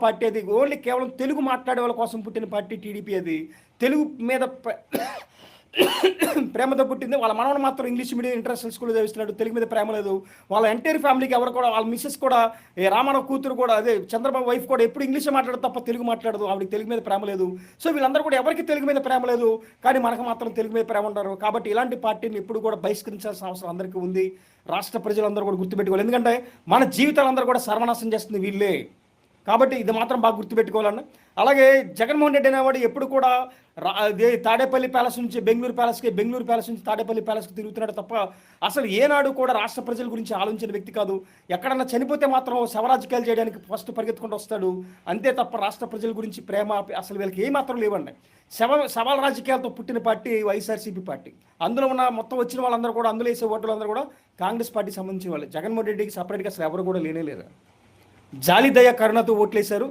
Party అది. Only కేవలం తెలుగు మాట్లాడే వాళ్ళ కోసం పుట్టిన పార్టీ టీడీపీ అది. తెలుగు మీద ప్రేమతో పుట్టింది. వాళ్ళ మనవడు మాత్రం ఇంగ్లీష్ మీడియం ఇంటర్నేషనల్ స్కూల్లో చదివిస్తున్నాడు. తెలుగు మీద ప్రేమ లేదు. వాళ్ళ ఎంటైర్ ఫ్యామిలీకి ఎవరు కూడా, వాళ్ళ మిస్సెస్ కూడా, రామారావు కూతురు కూడా, అదే చంద్రబాబు వైఫ్ కూడా ఎప్పుడు ఇంగ్లీషే మాట్లాడదు తప్ప తెలుగు మాట్లాడదు. ఆవిడకి తెలుగు మీద ప్రేమ లేదు. సో వీళ్ళందరూ కూడా ఎవరికి తెలుగు మీద ప్రేమ లేదు, కానీ మనకు మాత్రం తెలుగు మీద ప్రేమ ఉంటారు. కాబట్టి ఇలాంటి పార్టీని ఎప్పుడు కూడా బహిష్కరించాల్సిన అవసరం అందరికీ ఉంది. రాష్ట్ర ప్రజలందరూ కూడా గుర్తుపెట్టుకోవాలి. ఎందుకంటే మన జీవితాలందరూ కూడా సర్వనాశనం చేస్తుంది వీళ్ళే. కాబట్టి ఇది మాత్రం బాగా గుర్తుపెట్టుకోవాలన్న. అలాగే జగన్మోహన్ రెడ్డి అనేవాడు ఎప్పుడు కూడా తాడేపల్లి ప్యాలెస్ నుంచి బెంగళూరు ప్యాలెస్కి, బెంగళూరు ప్యాలెస్ నుంచి తాడేపల్లి ప్యాలెస్కి తిరుగుతున్నాడు తప్ప అసలు ఏనాడు కూడా రాష్ట్ర ప్రజల గురించి ఆలోచించిన వ్యక్తి కాదు. ఎక్కడన్నా చనిపోతే మాత్రం శవరాజకీయాలు చేయడానికి ఫస్ట్ పరిగెత్తుకుంటూ వస్తాడు అంతే తప్ప రాష్ట్ర ప్రజల గురించి ప్రేమ అసలు వీళ్ళకి ఏమాత్రం లేవండి. శవాల రాజకీయాలతో పుట్టిన పార్టీ వైఎస్ఆర్సీపీ పార్టీ. అందులో ఉన్న మొత్తం వచ్చిన వాళ్ళందరూ కూడా, అందులో వేసే ఓటర్లందరూ కూడా కాంగ్రెస్ పార్టీకి సంబంధించిన వాళ్ళు. జగన్మోహన్ రెడ్డికి సపరేట్గా అసలు ఎవరు కూడా లేనే లేరు. జాలి దయ కరుణతో ఓట్లేశారు.